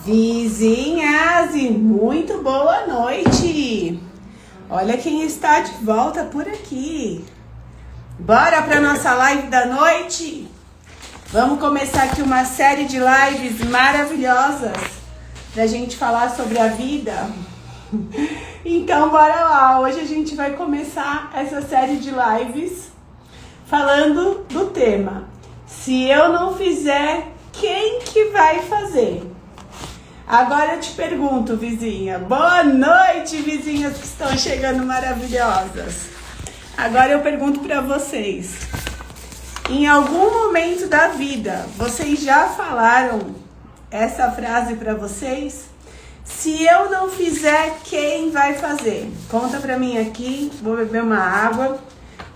Vizinhas, e muito boa noite! Olha quem está de volta por aqui. Bora para nossa live da noite? Vamos começar aqui uma série de lives maravilhosas pra gente falar sobre a vida. Então bora lá, hoje a gente vai começar essa série de lives falando do tema: se eu não fizer, quem que vai fazer? Agora eu te pergunto, vizinha. Boa noite, vizinhas que estão chegando maravilhosas. Agora eu pergunto para vocês. Em algum momento da vida, vocês já falaram essa frase para vocês? Se eu não fizer, quem vai fazer? Conta para mim aqui. Vou beber uma água,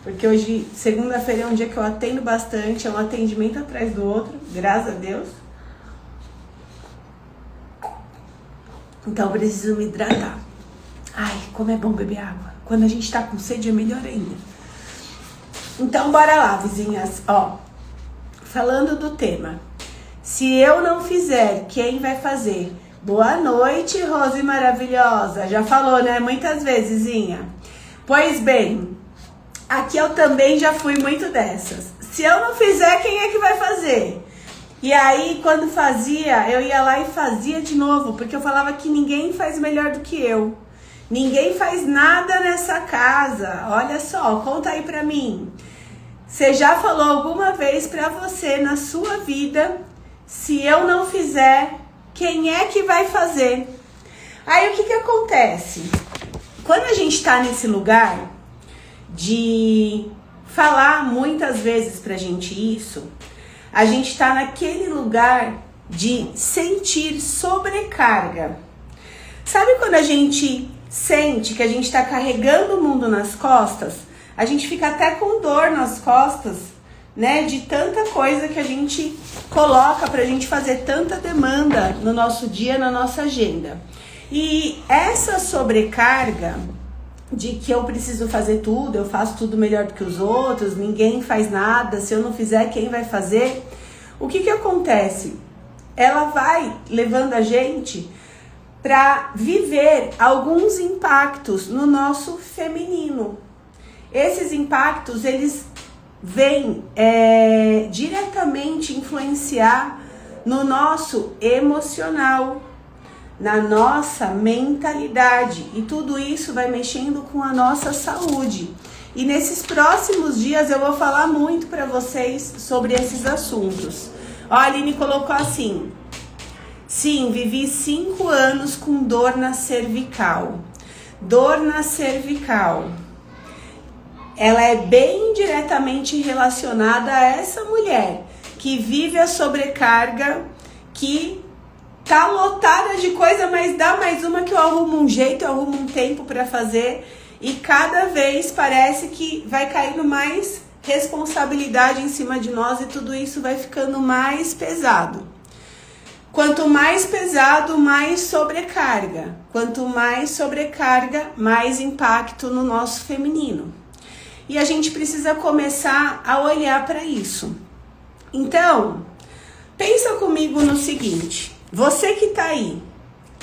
porque hoje, segunda-feira, é um dia que eu atendo bastante. É um atendimento atrás do outro, graças a Deus. Então eu preciso me hidratar. Ai, como é bom beber água. Quando a gente tá com sede é melhor ainda. Então bora lá, vizinhas. Ó, falando do tema. Se eu não fizer, quem vai fazer? Boa noite, Rose maravilhosa. Já falou, né? Muitas vezes, vizinha. Pois bem, aqui eu também já fui muito dessas. Se eu não fizer, quem é que vai fazer? E aí, quando fazia, eu ia lá e fazia de novo, porque eu falava que ninguém faz melhor do que eu. Ninguém faz nada nessa casa. Olha só, conta aí pra mim. Você já falou alguma vez pra você na sua vida, se eu não fizer, quem é que vai fazer? Aí o que acontece? Quando a gente tá nesse lugar de falar muitas vezes pra gente isso, a gente está naquele lugar de sentir sobrecarga. Sabe quando a gente sente que a gente está carregando o mundo nas costas? A gente fica até com dor nas costas, né? De tanta coisa que a gente coloca para a gente fazer, tanta demanda no nosso dia, na nossa agenda. E essa sobrecarga de que eu preciso fazer tudo, eu faço tudo melhor do que os outros, ninguém faz nada, se eu não fizer, quem vai fazer? O que acontece? Ela vai levando a gente para viver alguns impactos no nosso feminino. Esses impactos, eles vêm diretamente influenciar no nosso emocional, na nossa mentalidade, e tudo isso vai mexendo com a nossa saúde. E nesses próximos dias eu vou falar muito para vocês sobre esses assuntos. Ó, a Aline colocou assim: sim, vivi 5 anos com dor na cervical. Dor na cervical, ela é bem diretamente relacionada a essa mulher que vive a sobrecarga, que tá lotada de coisa, mas dá mais uma que eu arrumo um jeito, eu arrumo um tempo para fazer, e cada vez parece que vai caindo mais responsabilidade em cima de nós e tudo isso vai ficando mais pesado. Quanto mais pesado, mais sobrecarga. Quanto mais sobrecarga, mais impacto no nosso feminino. E a gente precisa começar a olhar para isso. Então, pensa comigo no seguinte: você que tá aí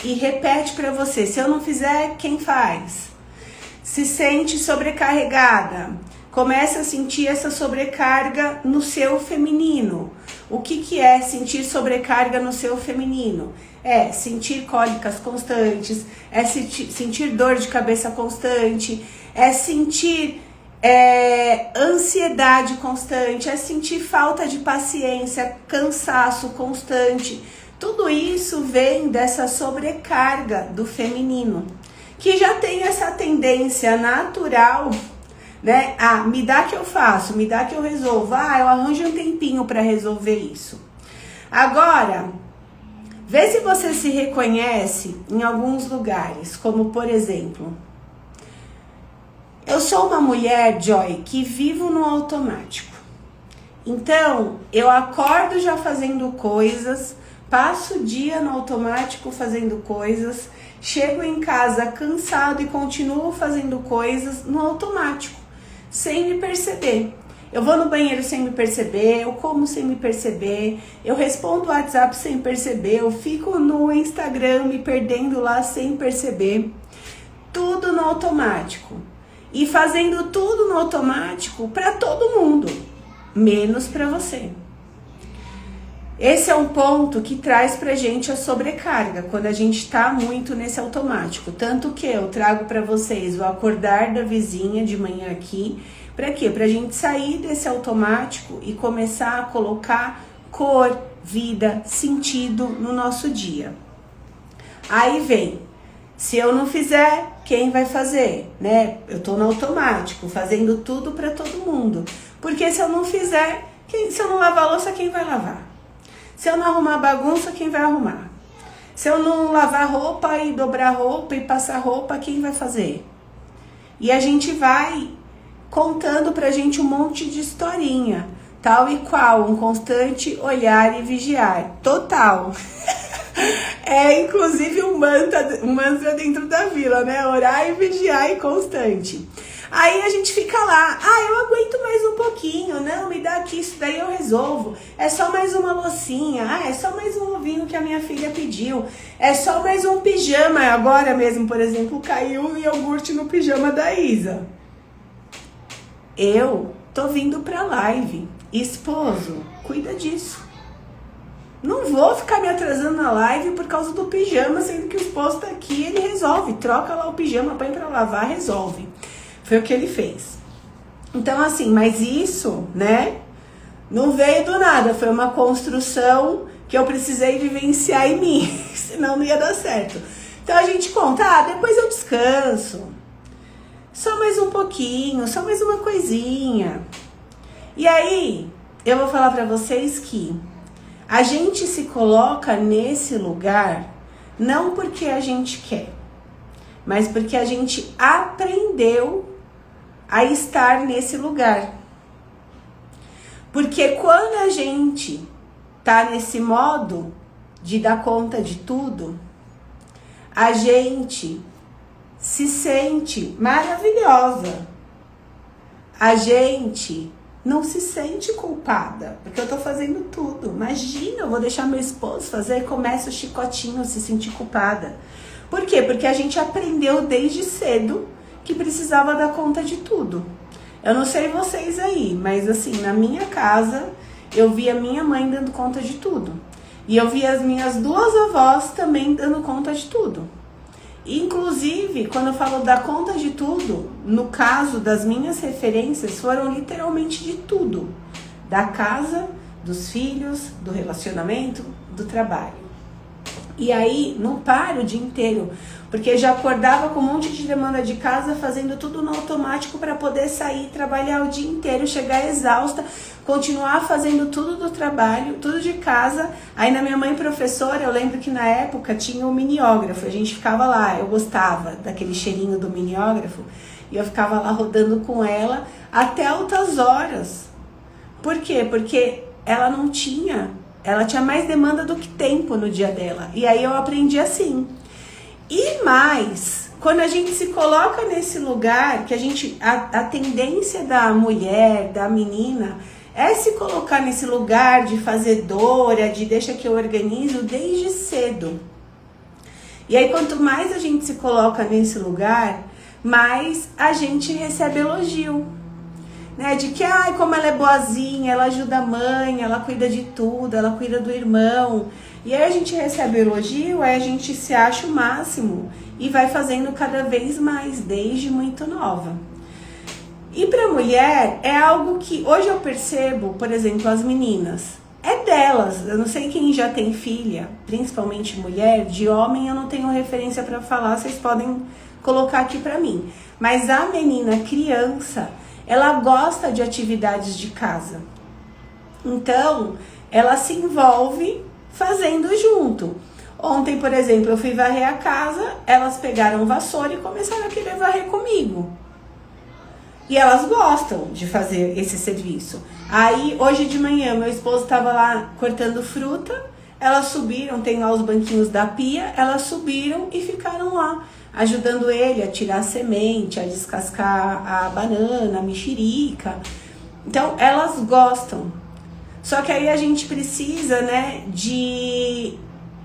e repete para você, se eu não fizer, quem faz? Se sente sobrecarregada, começa a sentir essa sobrecarga no seu feminino. O que é sentir sobrecarga no seu feminino? É sentir cólicas constantes, é sentir dor de cabeça constante, é sentir ansiedade constante, é sentir falta de paciência, cansaço constante. Tudo isso vem dessa sobrecarga do feminino, que já tem essa tendência natural, né? Ah, me dá que eu faço, me dá que eu resolvo. Ah, eu arranjo um tempinho para resolver isso. Agora, vê se você se reconhece em alguns lugares, como por exemplo, eu sou uma mulher, Joy, que vivo no automático. Então, eu acordo já fazendo coisas, passo o dia no automático fazendo coisas, chego em casa cansado e continuo fazendo coisas no automático, sem me perceber. Eu vou no banheiro sem me perceber, eu como sem me perceber, eu respondo o WhatsApp sem perceber, eu fico no Instagram me perdendo lá sem perceber. Tudo no automático. E fazendo tudo no automático para todo mundo, menos para você. Esse é um ponto que traz pra gente a sobrecarga, quando a gente tá muito nesse automático. Tanto que eu trago pra vocês o acordar da vizinha de manhã aqui. Pra quê? Pra gente sair desse automático e começar a colocar cor, vida, sentido no nosso dia. Aí vem, se eu não fizer, quem vai fazer, né? Eu tô no automático, fazendo tudo pra todo mundo. Porque se eu não fizer, se eu não lavar a louça, quem vai lavar? Se eu não arrumar bagunça, quem vai arrumar? Se eu não lavar roupa e dobrar roupa e passar roupa, quem vai fazer? E a gente vai contando pra gente um monte de historinha, tal e qual, um constante olhar e vigiar, total. É inclusive um mantra dentro da vila, né? Orar e vigiar e constante. Aí a gente fica lá, eu aguento mais um pouquinho, não, me dá aqui, isso daí eu resolvo. É só mais uma loucinha, é só mais um ovinho que a minha filha pediu. É só mais um pijama, agora mesmo, por exemplo, caiu um iogurte no pijama da Isa. Eu tô vindo pra live, esposo, cuida disso. Não vou ficar me atrasando na live por causa do pijama, sendo que o esposo tá aqui, ele resolve, troca lá o pijama, põe pra lavar, resolve. Foi o que ele fez. Então, assim, mas isso, né, não veio do nada. Foi uma construção que eu precisei vivenciar em mim, senão não ia dar certo. Então a gente conta, depois eu descanso. Só mais um pouquinho, só mais uma coisinha. E aí, eu vou falar pra vocês que a gente se coloca nesse lugar não porque a gente quer, mas porque a gente aprendeu a estar nesse lugar. Porque quando a gente tá nesse modo de dar conta de tudo, a gente se sente maravilhosa. A gente não se sente culpada, porque eu tô fazendo tudo. Imagina, eu vou deixar meu esposo fazer, começa o chicotinho, se sentir culpada. Por quê? Porque a gente aprendeu desde cedo que precisava dar conta de tudo. Eu não sei vocês aí, mas assim, na minha casa, eu vi a minha mãe dando conta de tudo. E eu vi as minhas duas avós também dando conta de tudo. Inclusive, quando eu falo dar conta de tudo, no caso das minhas referências, foram literalmente de tudo. Da casa, dos filhos, do relacionamento, do trabalho. E aí, não paro o dia inteiro, porque já acordava com um monte de demanda de casa, fazendo tudo no automático para poder sair, trabalhar o dia inteiro, chegar exausta, continuar fazendo tudo do trabalho, tudo de casa. Aí na minha mãe professora, eu lembro que na época tinha o miniógrafo, a gente ficava lá, eu gostava daquele cheirinho do miniógrafo, e eu ficava lá rodando com ela até altas horas. Por quê? Porque ela tinha mais demanda do que tempo no dia dela. E aí eu aprendi assim. E mais, quando a gente se coloca nesse lugar, que a tendência da mulher, da menina, é se colocar nesse lugar de fazedora, de deixa que eu organizo desde cedo. E aí quanto mais a gente se coloca nesse lugar, mais a gente recebe elogio. Né, de que, como ela é boazinha, ela ajuda a mãe, ela cuida de tudo, ela cuida do irmão. E aí a gente recebe elogio, aí a gente se acha o máximo e vai fazendo cada vez mais, desde muito nova. E pra mulher, é algo que hoje eu percebo, por exemplo, as meninas, é delas. Eu não sei quem já tem filha, principalmente mulher, de homem eu não tenho referência pra falar, vocês podem colocar aqui pra mim. Mas a menina criança, ela gosta de atividades de casa. Então, ela se envolve fazendo junto. Ontem, por exemplo, eu fui varrer a casa, elas pegaram vassoura e começaram a querer varrer comigo. E elas gostam de fazer esse serviço. Aí, hoje de manhã, meu esposo estava lá cortando fruta, elas subiram, tem lá os banquinhos da pia, elas subiram e ficaram lá, ajudando ele a tirar a semente, a descascar a banana, a mexerica. Então, elas gostam. Só que aí a gente precisa, né, de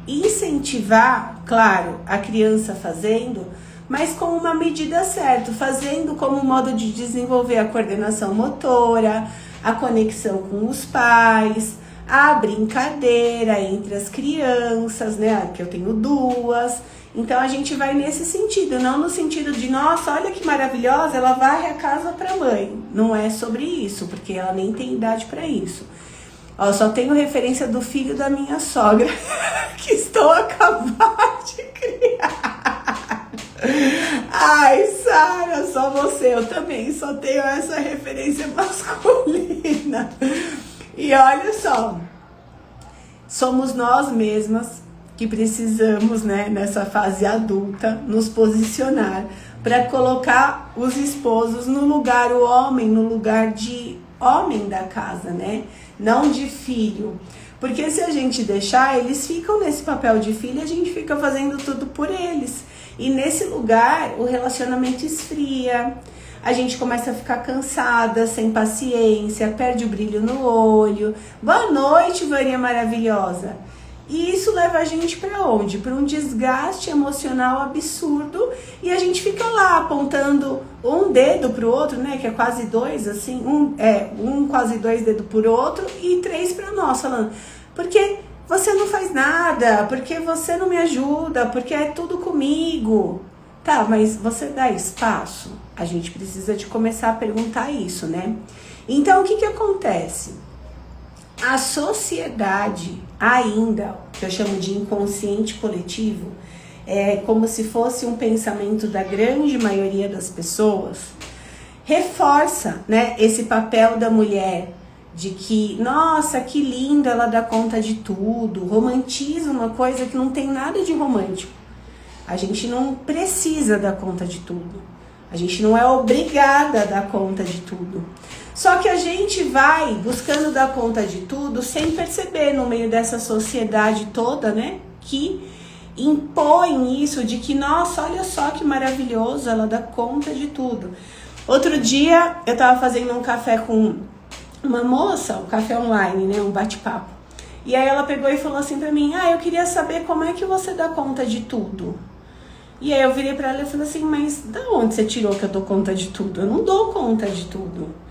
incentivar, claro, a criança fazendo, mas com uma medida certa, fazendo como modo de desenvolver a coordenação motora, a conexão com os pais, a brincadeira entre as crianças, né, que eu tenho duas. Então a gente vai nesse sentido, não no sentido de, nossa, olha que maravilhosa, ela varre a casa pra mãe. Não é sobre isso, porque ela nem tem idade pra isso. Ó, só tenho referência do filho da minha sogra, que estou a acabar de criar. Ai, Sara, só você, eu também só tenho essa referência masculina. E olha só, somos nós mesmas que precisamos, né, nessa fase adulta, nos posicionar para colocar os esposos no lugar, o homem no lugar de homem da casa, né? Não de filho. Porque se a gente deixar, eles ficam nesse papel de filho e a gente fica fazendo tudo por eles. E nesse lugar, o relacionamento esfria, a gente começa a ficar cansada, sem paciência, perde o brilho no olho. Boa noite, Vânia maravilhosa. E isso leva a gente para onde? Para um desgaste emocional absurdo e a gente fica lá apontando um dedo para o outro, né? Que é quase dois, assim, quase dois dedos por outro e três para nós, falando, porque você não faz nada, porque você não me ajuda, porque é tudo comigo. Tá, mas você dá espaço? A gente precisa de começar a perguntar isso, né? Então, o que acontece? A sociedade ainda, que eu chamo de inconsciente coletivo, é como se fosse um pensamento da grande maioria das pessoas, reforça, né, esse papel da mulher de que, nossa, que linda, ela dá conta de tudo, romantiza uma coisa que não tem nada de romântico. A gente não precisa dar conta de tudo. A gente não é obrigada a dar conta de tudo. Só que a gente vai buscando dar conta de tudo sem perceber no meio dessa sociedade toda, né? Que impõe isso de que, nossa, olha só que maravilhoso, ela dá conta de tudo. Outro dia eu tava fazendo um café com uma moça, um café online, né? Um bate-papo. E aí ela pegou e falou assim pra mim, eu queria saber como é que você dá conta de tudo. E aí eu virei pra ela e falei assim, mas da onde você tirou que eu dou conta de tudo? Eu não dou conta de tudo.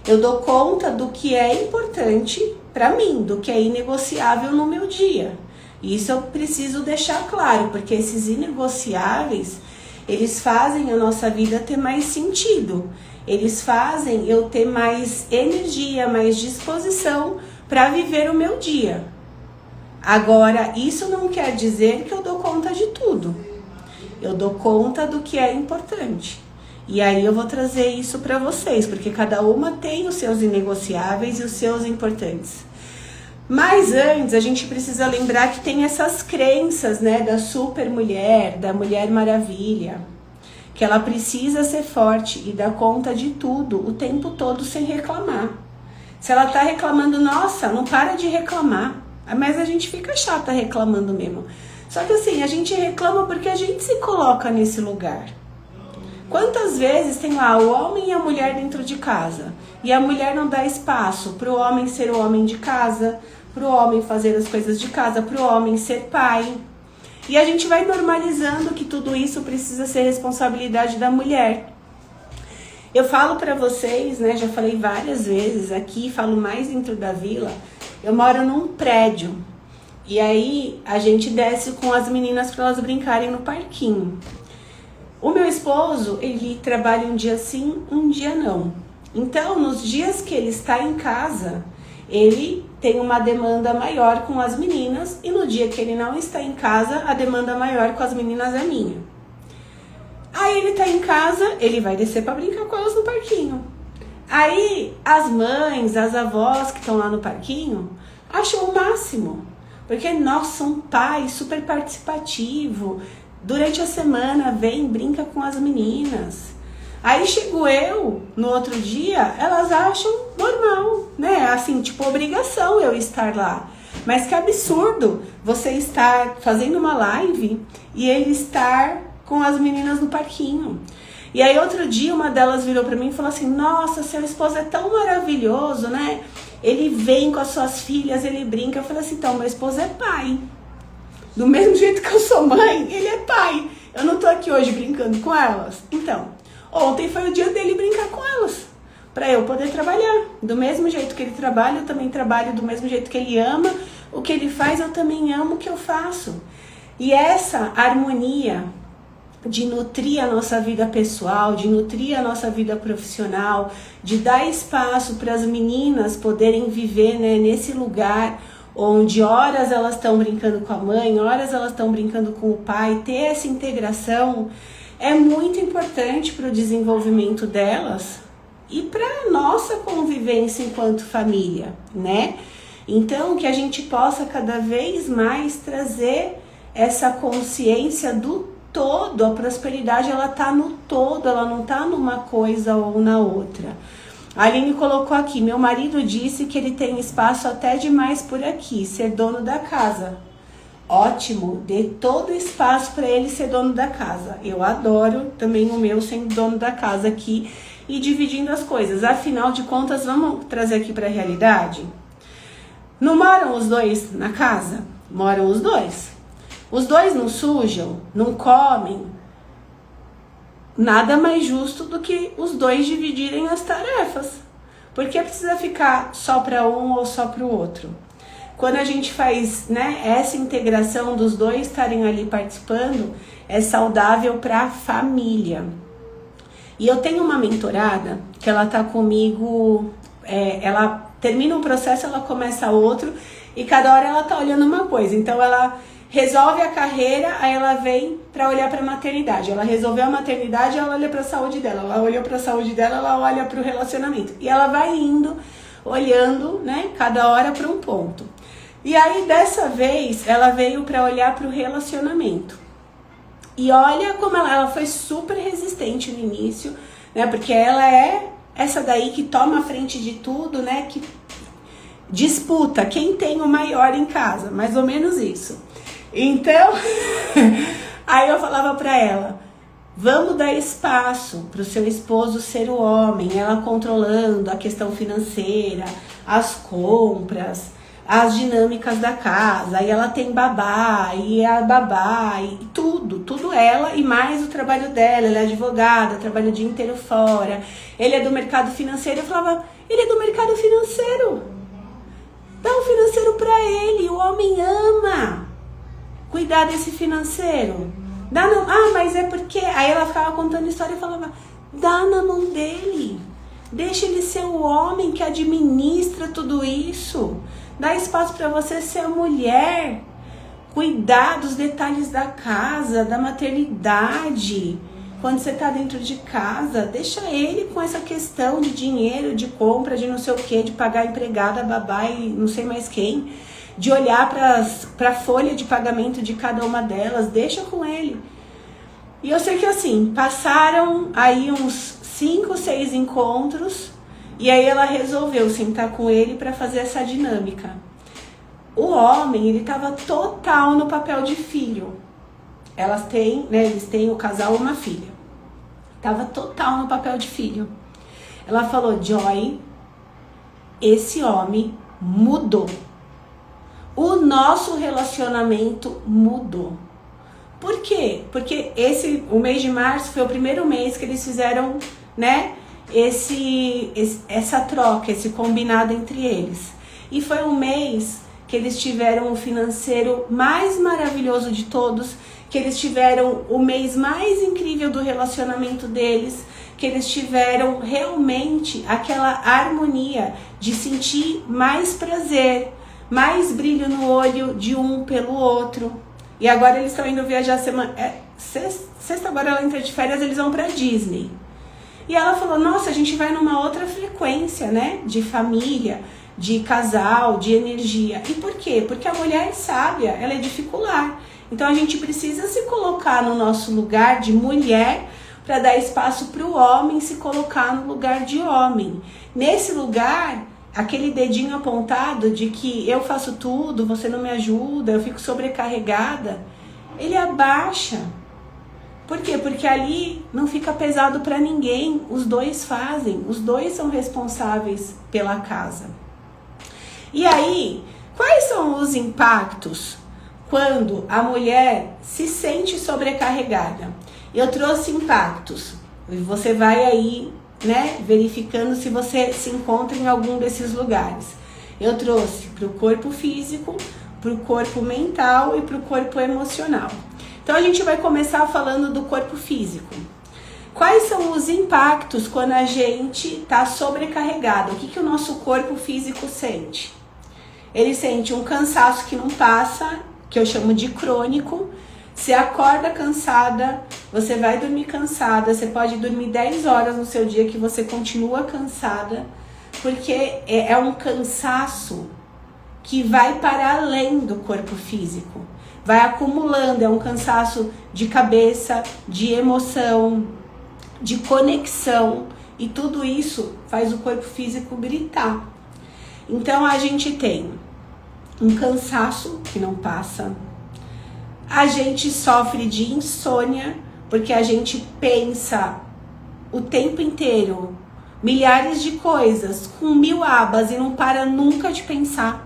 Eu dou conta do que é importante pra mim, do que é inegociável no meu dia. E isso eu preciso deixar claro, porque esses inegociáveis, eles fazem a nossa vida ter mais sentido. Eles fazem eu ter mais energia, mais disposição para viver o meu dia. Agora, isso não quer dizer que eu dou conta de tudo. Eu dou conta do que é importante. E aí eu vou trazer isso para vocês, porque cada uma tem os seus inegociáveis e os seus importantes. Mas antes, a gente precisa lembrar que tem essas crenças, né, da super mulher, da mulher maravilha, que ela precisa ser forte e dar conta de tudo o tempo todo sem reclamar. Se ela tá reclamando, nossa, não para de reclamar. Mas a gente fica chata reclamando mesmo. Só que assim, a gente reclama porque a gente se coloca nesse lugar. Quantas vezes tem lá o homem e a mulher dentro de casa e a mulher não dá espaço para o homem ser o homem de casa, para o homem fazer as coisas de casa, para o homem ser pai. E a gente vai normalizando que tudo isso precisa ser responsabilidade da mulher. Eu falo para vocês, né, já falei várias vezes aqui, falo mais dentro da vila, eu moro num prédio. E aí a gente desce com as meninas para elas brincarem no parquinho. O meu esposo, ele trabalha um dia sim, um dia não. Então, nos dias que ele está em casa, ele tem uma demanda maior com as meninas. E no dia que ele não está em casa, a demanda maior com as meninas é minha. Aí ele está em casa, ele vai descer para brincar com elas no parquinho. Aí as mães, as avós que estão lá no parquinho, acham o máximo. Porque, nossa, um pai super participativo. Durante a semana vem, brinca com as meninas. Aí chego eu, no outro dia, elas acham normal, né? Assim, tipo, obrigação eu estar lá. Mas que absurdo você estar fazendo uma live e ele estar com as meninas no parquinho. E aí outro dia uma delas virou pra mim e falou assim, nossa, seu esposo é tão maravilhoso, né? Ele vem com as suas filhas, ele brinca. Eu falei assim, então, meu esposo é pai. Do mesmo jeito que eu sou mãe, ele é pai. Eu não tô aqui hoje brincando com elas. Então, ontem foi o dia dele brincar com elas, pra eu poder trabalhar. Do mesmo jeito que ele trabalha, eu também trabalho. Do mesmo jeito que ele ama o que ele faz, eu também amo o que eu faço. E essa harmonia de nutrir a nossa vida pessoal, de nutrir a nossa vida profissional, de dar espaço para as meninas poderem viver, né, nesse lugar onde horas elas estão brincando com a mãe, horas elas estão brincando com o pai, ter essa integração é muito importante para o desenvolvimento delas e para a nossa convivência enquanto família, né? Então, que a gente possa cada vez mais trazer essa consciência do todo. A prosperidade, ela tá no todo, ela não tá numa coisa ou na outra. A Aline colocou aqui, meu marido disse que ele tem espaço até demais por aqui, ser dono da casa. Ótimo, dê todo o espaço para ele ser dono da casa. Eu adoro também o meu sendo dono da casa aqui e dividindo as coisas. Afinal de contas, vamos trazer aqui para a realidade? Não moram os dois na casa? Moram os dois. Os dois não sujam, não comem. Nada mais justo do que os dois dividirem as tarefas. Por que precisa ficar só para um ou só para o outro? Quando a gente faz, né, essa integração dos dois estarem ali participando, é saudável para a família. E eu tenho uma mentorada que ela tá comigo, ela termina um processo, ela começa outro, e cada hora ela tá olhando uma coisa. Então ela resolve a carreira, aí ela vem para olhar para a maternidade. Ela resolveu a maternidade, ela olha para a saúde dela. Ela olhou para a saúde dela, ela olha para o relacionamento. E ela vai indo, olhando, né, cada hora para um ponto. E aí dessa vez ela veio para olhar para o relacionamento. E olha como ela foi super resistente no início, né? Porque ela é essa daí que toma a frente de tudo, né? Que disputa quem tem o maior em casa, mais ou menos isso. Então, aí eu falava pra ela, vamos dar espaço pro seu esposo ser o homem, ela controlando a questão financeira, as compras, as dinâmicas da casa, aí ela tem babá, e a babá, e tudo ela, e mais o trabalho dela, ela é advogada, trabalha o dia inteiro fora, ele é do mercado financeiro. Eu falava, ele é do mercado financeiro, dá um financeiro pra ele, o homem ama cuidar desse financeiro. Dá não, mas é porque... Aí ela ficava contando história e falava, dá na mão dele. Deixa ele ser o homem que administra tudo isso. Dá espaço para você ser a mulher. Cuidar dos detalhes da casa, da maternidade. Quando você tá dentro de casa, deixa ele com essa questão de dinheiro, de compra, de não sei o que, de pagar a empregada, babá e não sei mais quem. De olhar para a folha de pagamento de cada uma delas, deixa com ele. E eu sei que assim, passaram aí uns 5, 6 encontros, e aí ela resolveu sentar com ele para fazer essa dinâmica. O homem, ele estava total no papel de filho. Elas têm, né, eles têm o casal uma filha. Tava total no papel de filho. Ela falou, Joy, esse homem mudou. O nosso relacionamento mudou. Por quê? Porque o mês de março foi o primeiro mês que eles fizeram, né, essa troca, esse combinado entre eles. E foi um mês que eles tiveram o financeiro mais maravilhoso de todos, que eles tiveram o mês mais incrível do relacionamento deles, que eles tiveram realmente aquela harmonia de sentir mais prazer, mais brilho no olho de um pelo outro. E agora eles estão indo viajar sexta agora ela entra de férias, eles vão pra Disney. E ela falou, nossa, a gente vai numa outra frequência, né? De família, de casal, de energia. E por quê? Porque a mulher sábia, ela é dificular. Então a gente precisa se colocar no nosso lugar de mulher para dar espaço para o homem se colocar no lugar de homem. Nesse lugar, aquele dedinho apontado de que eu faço tudo, você não me ajuda, eu fico sobrecarregada, ele abaixa. Por quê? Porque ali não fica pesado para ninguém, os dois fazem, os dois são responsáveis pela casa. E aí, quais são os impactos quando a mulher se sente sobrecarregada? Eu trouxe impactos, você vai aí, né, verificando se você se encontra em algum desses lugares. Eu trouxe para o corpo físico, para o corpo mental e para o corpo emocional. Então a gente vai começar falando do corpo físico. Quais são os impactos quando a gente está sobrecarregado? O que o nosso corpo físico sente? Ele sente um cansaço que não passa, que eu chamo de crônico. Você acorda cansada, você vai dormir cansada, você pode dormir 10 horas no seu dia que você continua cansada, porque é um cansaço que vai para além do corpo físico. Vai acumulando, é um cansaço de cabeça, de emoção, de conexão, e tudo isso faz o corpo físico gritar. Então a gente tem um cansaço que não passa, a gente sofre de insônia, porque a gente pensa o tempo inteiro milhares de coisas, com 1000 abas e não para nunca de pensar.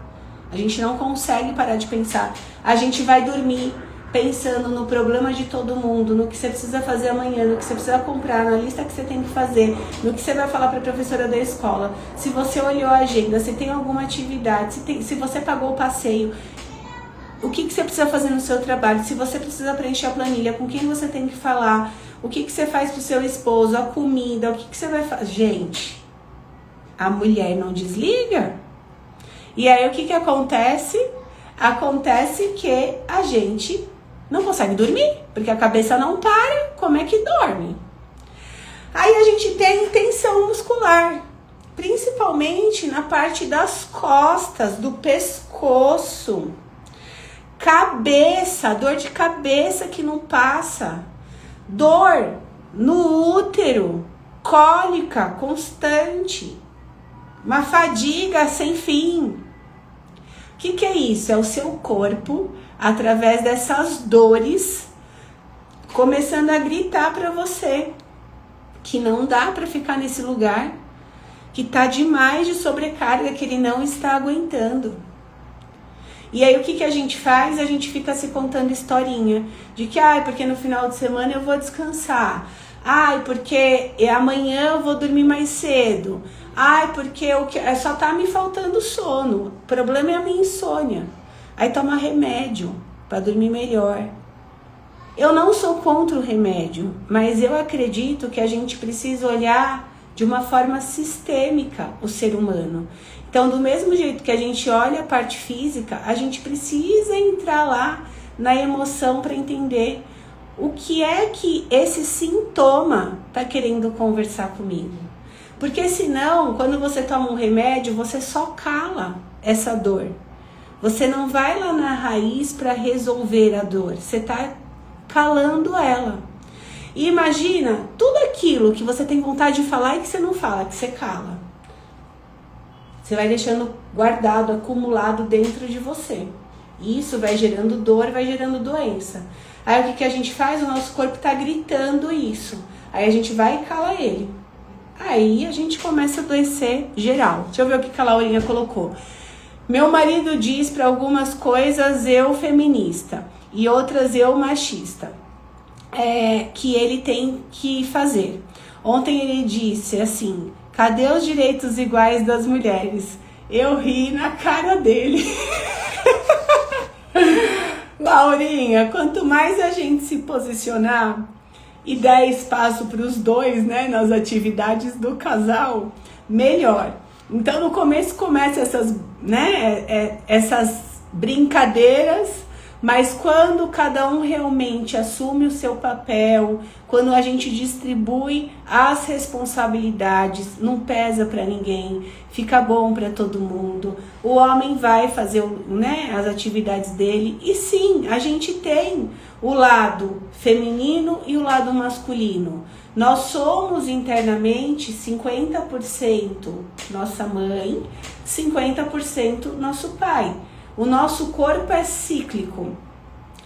A gente não consegue parar de pensar. A gente vai dormir pensando no problema de todo mundo, no que você precisa fazer amanhã, no que você precisa comprar, na lista que você tem que fazer, no que você vai falar para a professora da escola, se você olhou a agenda, se tem alguma atividade, se você pagou o passeio, o que você precisa fazer no seu trabalho, se você precisa preencher a planilha, com quem você tem que falar, o que você faz pro seu esposo, a comida, o que você vai fazer. Gente, a mulher não desliga. E aí o que acontece? Acontece que a gente não consegue dormir, porque a cabeça não para, como é que dorme? Aí a gente tem tensão muscular, principalmente na parte das costas, do pescoço. Cabeça, dor de cabeça que não passa, dor no útero, cólica constante, uma fadiga sem fim. O que é isso? É o seu corpo, através dessas dores, começando a gritar para você que não dá para ficar nesse lugar, que tá demais de sobrecarga, que ele não está aguentando. E aí o que a gente faz? A gente fica se contando historinha de que, porque no final de semana eu vou descansar. Porque amanhã eu vou dormir mais cedo. Porque só tá me faltando sono. O problema é a minha insônia. Aí toma remédio para dormir melhor. Eu não sou contra o remédio, mas eu acredito que a gente precisa olhar de uma forma sistêmica o ser humano. Então, do mesmo jeito que a gente olha a parte física, a gente precisa entrar lá na emoção para entender o que é que esse sintoma está querendo conversar comigo. Porque senão, quando você toma um remédio, você só cala essa dor. Você não vai lá na raiz para resolver a dor, você está calando ela. E imagina tudo aquilo que você tem vontade de falar e que você não fala, que você cala. Você vai deixando guardado, acumulado dentro de você. E isso vai gerando dor, vai gerando doença. Aí o que a gente faz? O nosso corpo está gritando isso. Aí a gente vai e cala ele. Aí a gente começa a adoecer geral. Deixa eu ver o que a Laurinha colocou. Meu marido diz para algumas coisas eu feminista e outras eu machista. Que ele tem que fazer. Ontem ele disse assim: cadê os direitos iguais das mulheres? Eu ri na cara dele. Laurinha, quanto mais a gente se posicionar e dar espaço para os dois, né, nas atividades do casal, melhor. Então no começo começa essas brincadeiras, mas quando cada um realmente assume o seu papel, quando a gente distribui as responsabilidades, não pesa para ninguém, fica bom para todo mundo. O homem vai fazer, as atividades dele. E sim, a gente tem o lado feminino e o lado masculino. Nós somos internamente 50% nossa mãe, 50% nosso pai. O nosso corpo é cíclico.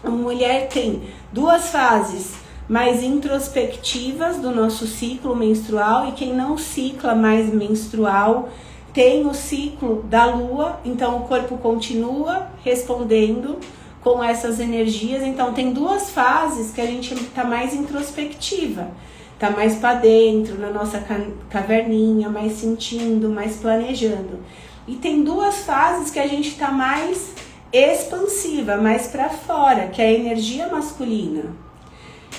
A mulher tem 2 fases. mais introspectivas do nosso ciclo menstrual, e quem não cicla mais menstrual tem o ciclo da lua, então o corpo continua respondendo com essas energias. Então tem duas fases que a gente tá mais introspectiva, tá mais para dentro, na nossa caverninha, mais sentindo, mais planejando. E tem duas fases que a gente tá mais expansiva, mais para fora, que é a energia masculina.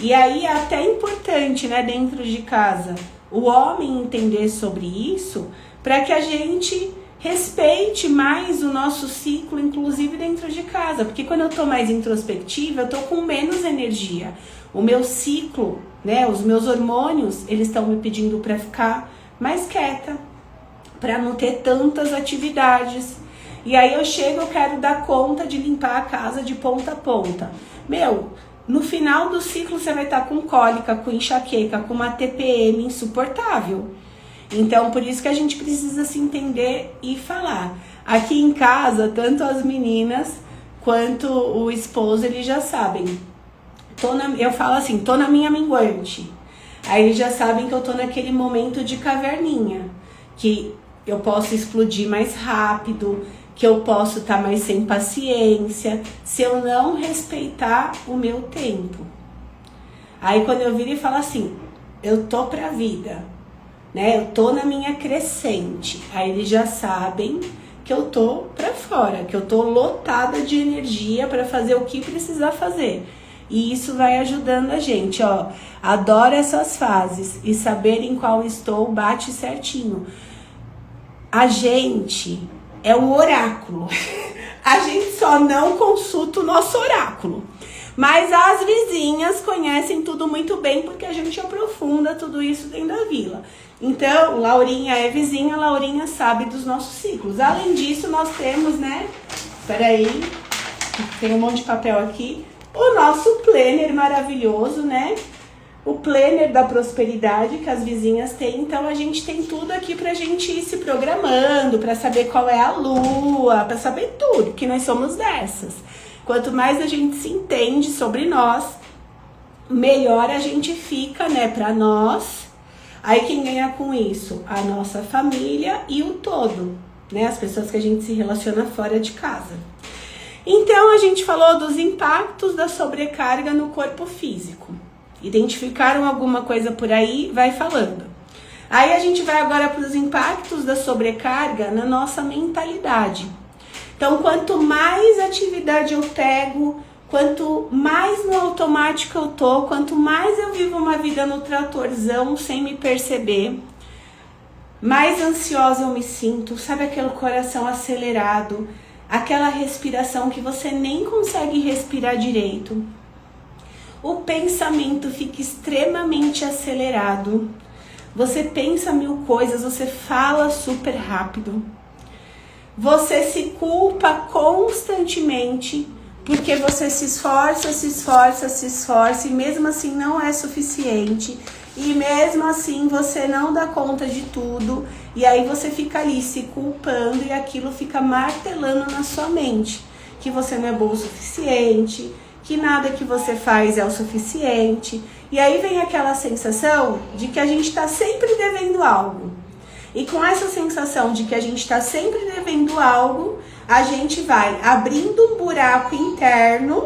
E aí é até importante, né, dentro de casa, o homem entender sobre isso, para que a gente respeite mais o nosso ciclo, inclusive dentro de casa. Porque quando eu tô mais introspectiva, eu tô com menos energia. O meu ciclo, né, os meus hormônios, eles estão me pedindo para ficar mais quieta, para não ter tantas atividades. E aí eu chego, eu quero dar conta de limpar a casa de ponta a ponta. No final do ciclo você vai estar com cólica, com enxaqueca, com uma TPM insuportável. Então, por isso que a gente precisa se entender e falar. Aqui em casa, tanto as meninas quanto o esposo, eles já sabem. Eu falo assim, tô na minha minguante. Aí eles já sabem que eu tô naquele momento de caverninha, que eu posso explodir mais rápido, que eu posso estar mais sem paciência, se eu não respeitar o meu tempo. Aí quando eu viro e falo assim, eu tô pra vida, né? Eu tô na minha crescente. Aí eles já sabem que eu tô pra fora, que eu tô lotada de energia para fazer o que precisar fazer. E isso vai ajudando a gente, ó. Adoro essas fases e saber em qual estou bate certinho. A gente é um oráculo. A gente só não consulta o nosso oráculo. Mas as vizinhas conhecem tudo muito bem, porque a gente aprofunda tudo isso dentro da vila. Então, Laurinha é vizinha, Laurinha sabe dos nossos ciclos. Além disso, nós temos, né? Peraí, tem um monte de papel aqui. O nosso planner maravilhoso, né? O planner da prosperidade que as vizinhas têm. Então a gente tem tudo aqui pra gente ir se programando, pra saber qual é a lua, pra saber tudo, que nós somos dessas. Quanto mais a gente se entende sobre nós, melhor a gente fica, né, pra nós. Aí quem ganha com isso? A nossa família e o todo, né? As pessoas que a gente se relaciona fora de casa. Então a gente falou dos impactos da sobrecarga no corpo físico. Identificaram alguma coisa por aí? Vai falando. Aí a gente vai agora para os impactos da sobrecarga na nossa mentalidade. Então, quanto mais atividade eu pego, quanto mais no automático eu tô, quanto mais eu vivo uma vida no tratorzão sem me perceber, mais ansiosa eu me sinto, sabe aquele coração acelerado, aquela respiração que você nem consegue respirar direito. O pensamento fica extremamente acelerado. Você pensa 1000 coisas, você fala super rápido. Você se culpa constantemente porque você se esforça e mesmo assim não é suficiente. E mesmo assim você não dá conta de tudo. E aí você fica ali se culpando e aquilo fica martelando na sua mente. Que você não é bom o suficiente, que nada que você faz é o suficiente. E aí vem aquela sensação de que a gente está sempre devendo algo. E com essa sensação de que a gente está sempre devendo algo, a gente vai abrindo um buraco interno,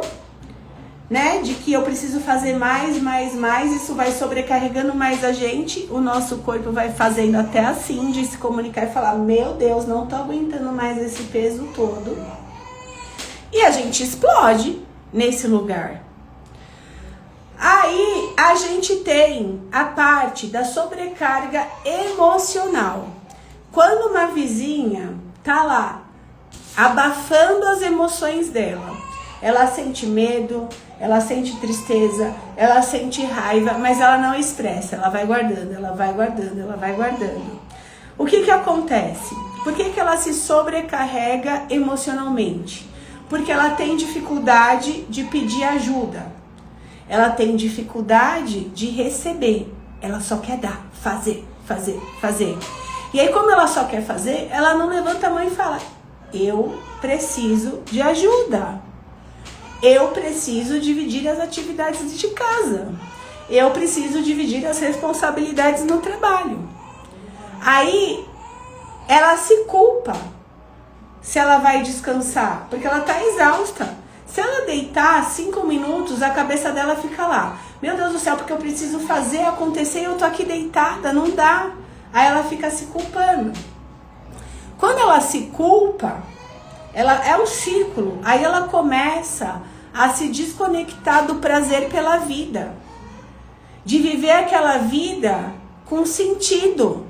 né? De que eu preciso fazer mais, isso vai sobrecarregando mais a gente, o nosso corpo vai fazendo até assim, de se comunicar e falar, meu Deus, não tô aguentando mais esse peso todo. E a gente explode nesse lugar. Aí a gente tem a parte da sobrecarga emocional. Quando uma vizinha tá lá abafando as emoções dela, ela sente medo, ela sente tristeza, ela sente raiva, mas ela não expressa, ela vai guardando, ela vai guardando, ela vai guardando. O que acontece? Por que ela se sobrecarrega emocionalmente? Porque ela tem dificuldade de pedir ajuda. Ela tem dificuldade de receber. Ela só quer dar, fazer. E aí, como ela só quer fazer, ela não levanta a mão e fala, eu preciso de ajuda. Eu preciso dividir as atividades de casa. eu preciso dividir as responsabilidades no trabalho. Aí ela se culpa se ela vai descansar, porque ela tá exausta. Se ela deitar 5 minutos, a cabeça dela fica lá. Meu Deus do céu, porque eu preciso fazer acontecer e eu tô aqui deitada, não dá. Aí ela fica se culpando. Quando ela se culpa, ela é um círculo. Aí ela começa a se desconectar do prazer pela vida. De viver aquela vida com sentido.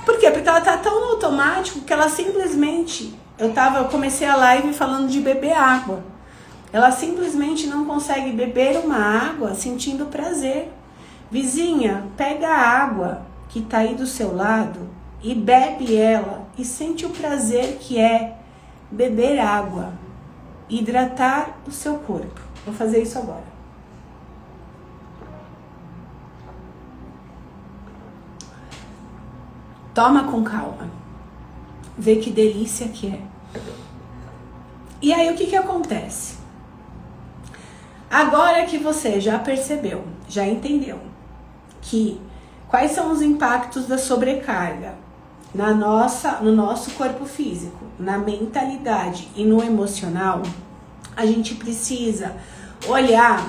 Por quê? Porque ela tá tão no automático que ela simplesmente... Eu comecei a live falando de beber água. Ela simplesmente não consegue beber uma água sentindo prazer. Vizinha, pega a água que tá aí do seu lado e bebe ela e sente o prazer que é beber água, hidratar o seu corpo. Vou fazer isso agora. Toma com calma. Vê que delícia que é. E aí o que acontece? Agora que você já percebeu, já entendeu que quais são os impactos da sobrecarga no nosso corpo físico, na mentalidade e no emocional, a gente precisa olhar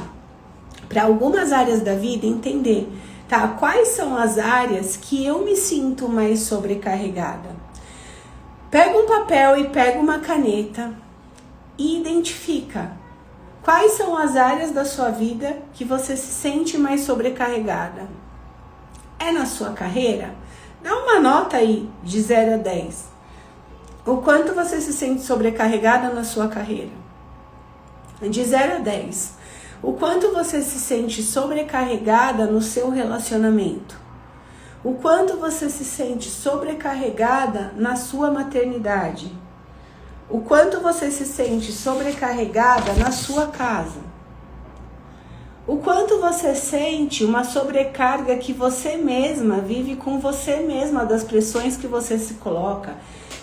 para algumas áreas da vida e entender, tá? Quais são as áreas que eu me sinto mais sobrecarregada? Pega um papel e pega uma caneta e identifica quais são as áreas da sua vida que você se sente mais sobrecarregada. É na sua carreira? Dá uma nota aí de 0 a 10. O quanto você se sente sobrecarregada na sua carreira? De 0 a 10. O quanto você se sente sobrecarregada no seu relacionamento? O quanto você se sente sobrecarregada na sua maternidade? O quanto você se sente sobrecarregada na sua casa? O quanto você sente uma sobrecarga que você mesma vive com você mesma, das pressões que você se coloca?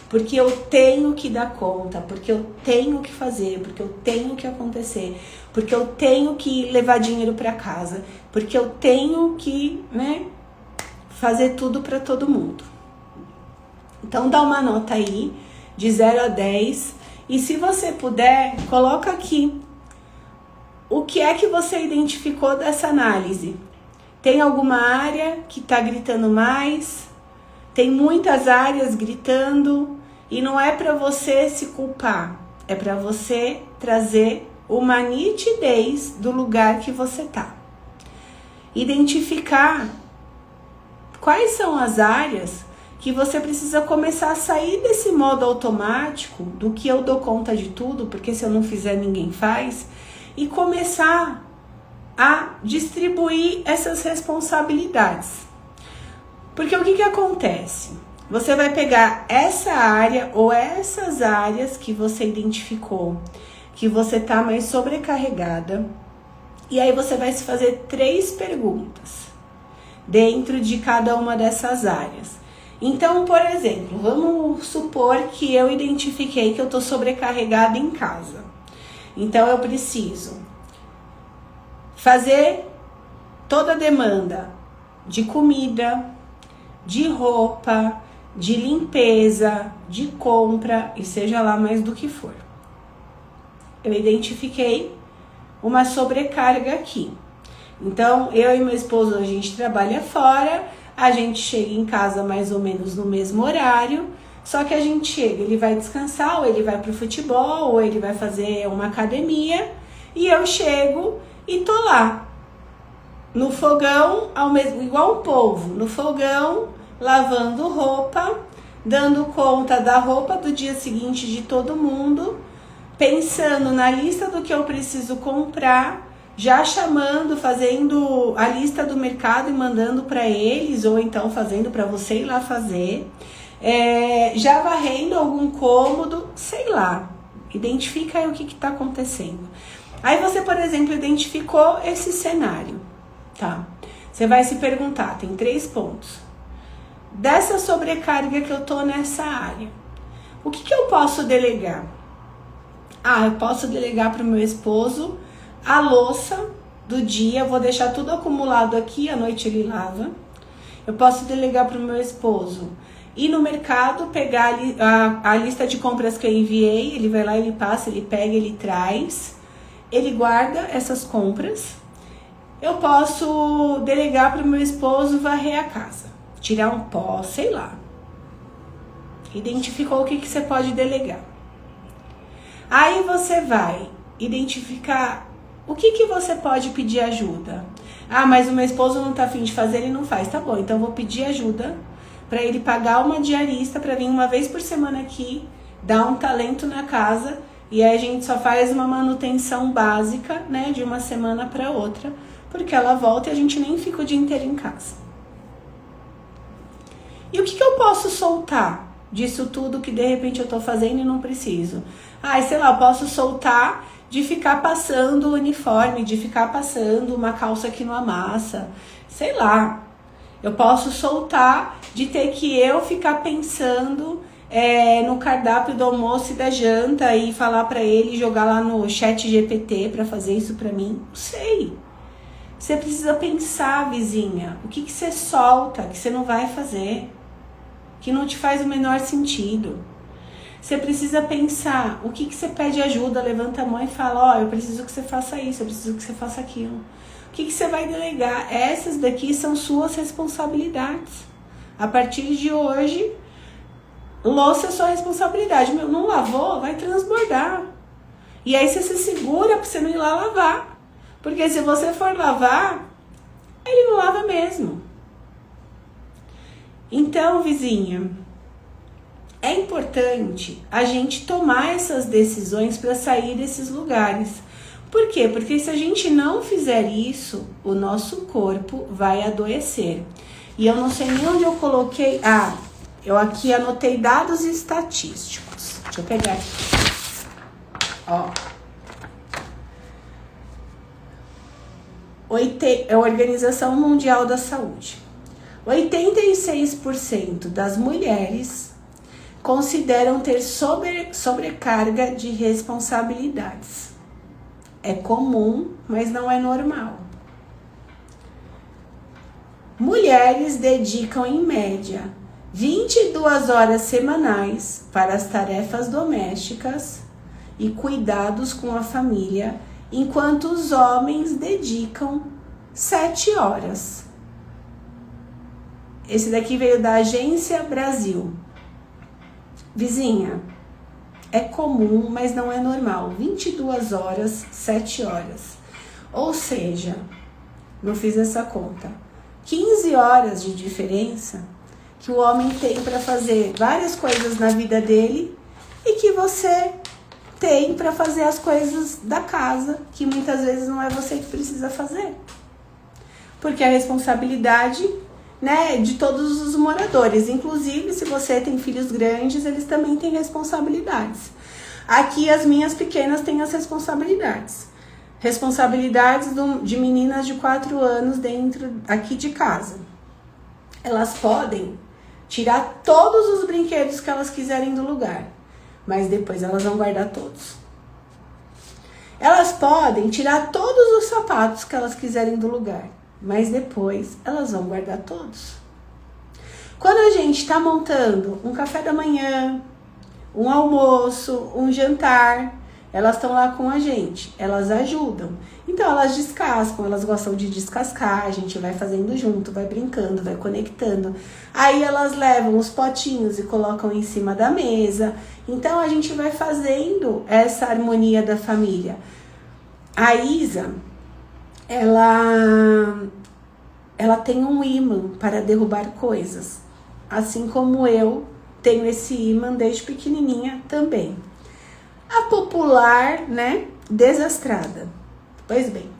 Porque eu tenho que dar conta, porque eu tenho que fazer, porque eu tenho que acontecer, porque eu tenho que levar dinheiro para casa, porque eu tenho que, fazer tudo para todo mundo. Então dá uma nota aí de 0 a 10 e se você puder, coloca aqui o que é que você identificou dessa análise. Tem alguma área que está gritando mais? Tem muitas áreas gritando e não é para você se culpar, é para você trazer uma nitidez do lugar que você tá. Identificar quais são as áreas que você precisa começar a sair desse modo automático, do que eu dou conta de tudo, porque se eu não fizer ninguém faz, e começar a distribuir essas responsabilidades. Porque o que acontece? Você vai pegar essa área ou essas áreas que você identificou, que você tá mais sobrecarregada, e aí você vai se fazer 3 perguntas dentro de cada uma dessas áreas. Então, por exemplo, vamos supor que eu identifiquei que eu tô sobrecarregada em casa. Então, eu preciso fazer toda a demanda de comida, de roupa, de limpeza, de compra e seja lá mais do que for. Eu identifiquei uma sobrecarga aqui. Então, eu e meu esposo, a gente trabalha fora, a gente chega em casa mais ou menos no mesmo horário, só que a gente chega, ele vai descansar, ou ele vai pro futebol, ou ele vai fazer uma academia, e eu chego e tô lá, no fogão, igual um polvo, no fogão, lavando roupa, dando conta da roupa do dia seguinte de todo mundo, pensando na lista do que eu preciso comprar, já chamando, fazendo a lista do mercado e mandando para eles, ou então fazendo para você ir lá fazer, já varrendo algum cômodo, sei lá, identifica aí o que está acontecendo. Aí você, por exemplo, identificou esse cenário, tá? Você vai se perguntar, tem 3 pontos. Dessa sobrecarga que eu tô nessa área, o que eu posso delegar? Eu posso delegar para o meu esposo a louça do dia, eu vou deixar tudo acumulado aqui, à noite ele lava. Eu posso delegar para o meu esposo ir no mercado, pegar a lista de compras que eu enviei, ele vai lá, ele passa, ele pega, ele traz, ele guarda essas compras. Eu posso delegar para o meu esposo varrer a casa, tirar um pó, sei lá. Identificou o que você pode delegar. Aí você vai identificar o que você pode pedir ajuda. Ah, mas o meu esposo não tá afim de fazer, ele não faz. Tá bom, então eu vou pedir ajuda para ele pagar uma diarista para vir uma vez por semana aqui, dar um talento na casa, e aí a gente só faz uma manutenção básica, né, de uma semana para outra, porque ela volta e a gente nem fica o dia inteiro em casa. E o que eu posso soltar disso tudo que de repente eu tô fazendo e não preciso? Ah, sei lá, eu posso soltar de ficar passando o uniforme, de ficar passando uma calça que não amassa, sei lá. Eu posso soltar de ter que eu ficar pensando no cardápio do almoço e da janta e falar pra ele, jogar lá no chat GPT pra fazer isso pra mim. Não sei. Você precisa pensar, vizinha, o que você solta, que você não vai fazer, que não te faz o menor sentido. Você precisa pensar o que você pede ajuda, levanta a mão e fala, ó, eu preciso que você faça isso, eu preciso que você faça aquilo. O que você vai delegar? Essas daqui são suas responsabilidades. A partir de hoje, louça é sua responsabilidade. Meu, não lavou, vai transbordar. E aí você se segura pra você não ir lá lavar. Porque se você for lavar, ele não lava mesmo. Então, vizinha, é importante a gente tomar essas decisões para sair desses lugares. Por quê? Porque se a gente não fizer isso, o nosso corpo vai adoecer. E eu não sei nem onde eu coloquei. Ah, eu aqui anotei dados estatísticos. Deixa eu pegar aqui. Ó. A Organização Mundial da Saúde. 86% das mulheres consideram ter sobrecarga de responsabilidades. É comum, mas não é normal. Mulheres dedicam, em média, 22 horas semanais para as tarefas domésticas e cuidados com a família, enquanto os homens dedicam 7 horas. Esse daqui veio da Agência Brasil. Vizinha, é comum, mas não é normal. 22 horas, 7 horas. Ou seja, não fiz essa conta. 15 horas de diferença que o homem tem para fazer várias coisas na vida dele e que você tem para fazer as coisas da casa, que muitas vezes não é você que precisa fazer. Porque a responsabilidade, né, de todos os moradores, inclusive se você tem filhos grandes, eles também têm responsabilidades. Aqui as minhas pequenas têm as responsabilidades. Responsabilidades de meninas de 4 anos dentro aqui de casa. Elas podem tirar todos os brinquedos que elas quiserem do lugar, mas depois elas vão guardar todos. Elas podem tirar todos os sapatos que elas quiserem do lugar, mas depois elas vão guardar todos. Quando a gente está montando um café da manhã, um almoço, um jantar, elas estão lá com a gente, elas ajudam. Então elas descascam, elas gostam de descascar, a gente vai fazendo junto, vai brincando, vai conectando. Aí elas levam os potinhos e colocam em cima da mesa. Então a gente vai fazendo essa harmonia da família. A Isa, ela tem um ímã para derrubar coisas, assim como eu tenho esse ímã desde pequenininha também. A popular, né, desastrada. Pois bem,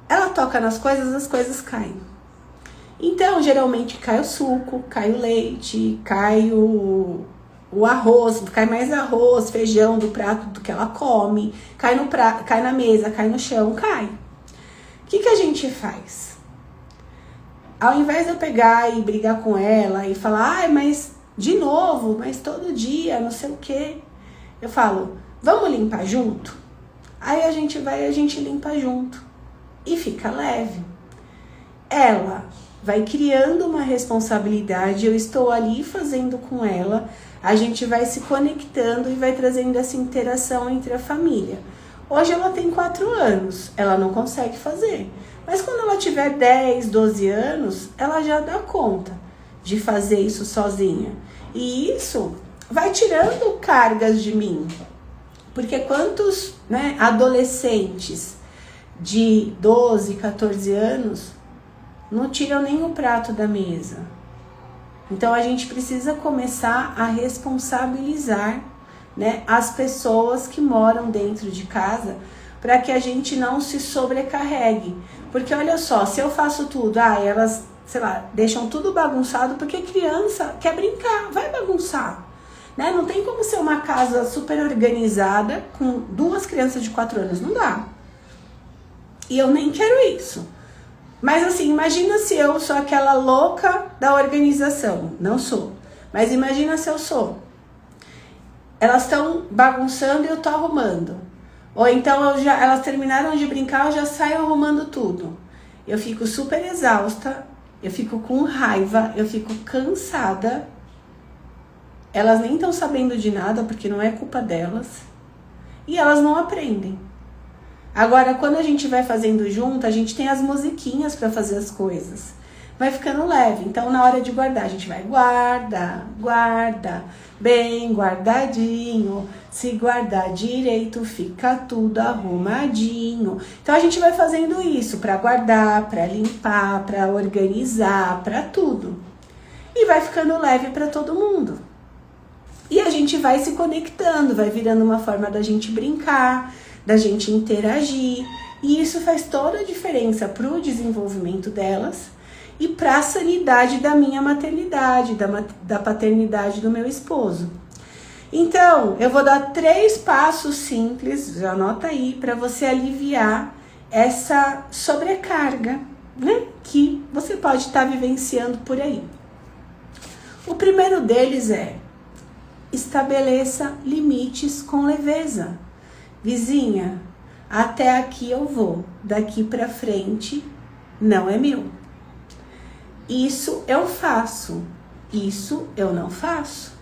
ela toca nas coisas, as coisas caem. Então, geralmente cai o suco, cai o leite, cai o arroz, cai mais arroz, feijão do prato do que ela come, cai no prato, cai na mesa, cai no chão, cai. O que a gente faz? Ao invés de eu pegar e brigar com ela e falar, ai, mas de novo, mas todo dia, não sei o quê, eu falo, vamos limpar junto? Aí a gente vai e a gente limpa junto. E fica leve. Ela vai criando uma responsabilidade, eu estou ali fazendo com ela, a gente vai se conectando e vai trazendo essa interação entre a família. Hoje ela tem 4 anos, ela não consegue fazer. Mas quando ela tiver 10, 12 anos, ela já dá conta de fazer isso sozinha. E isso vai tirando cargas de mim. Porque quantos, né, adolescentes de 12, 14 anos não tiram nem o prato da mesa? Então a gente precisa começar a responsabilizar, né, as pessoas que moram dentro de casa, para que a gente não se sobrecarregue. Porque olha só, se eu faço tudo, elas, sei lá, deixam tudo bagunçado, porque criança quer brincar, vai bagunçar. Né? Não tem como ser uma casa super organizada com 2 crianças de 4 anos, não dá. E eu nem quero isso. Mas assim, imagina se eu sou aquela louca da organização. Não sou. Mas imagina se eu sou. Elas estão bagunçando e eu tô arrumando. Ou então elas terminaram de brincar, eu já saio arrumando tudo. Eu fico super exausta, eu fico com raiva, eu fico cansada. Elas nem estão sabendo de nada, porque não é culpa delas. E elas não aprendem. Agora, quando a gente vai fazendo junto, a gente tem as musiquinhas para fazer as coisas. Vai ficando leve. Então, na hora de guardar, a gente vai guarda, bem guardadinho. Se guardar direito, fica tudo arrumadinho. Então, a gente vai fazendo isso para guardar, para limpar, para organizar, para tudo. E vai ficando leve para todo mundo. E a gente vai se conectando, vai virando uma forma da gente brincar, da gente interagir. E isso faz toda a diferença para o desenvolvimento delas e para a sanidade da minha maternidade, da paternidade do meu esposo. Então, eu vou dar 3 passos simples, já anota aí, para você aliviar essa sobrecarga, né, que você pode estar vivenciando por aí. O primeiro deles é: estabeleça limites com leveza. Vizinha, até aqui eu vou, daqui pra frente não é meu. Isso eu faço, isso eu não faço.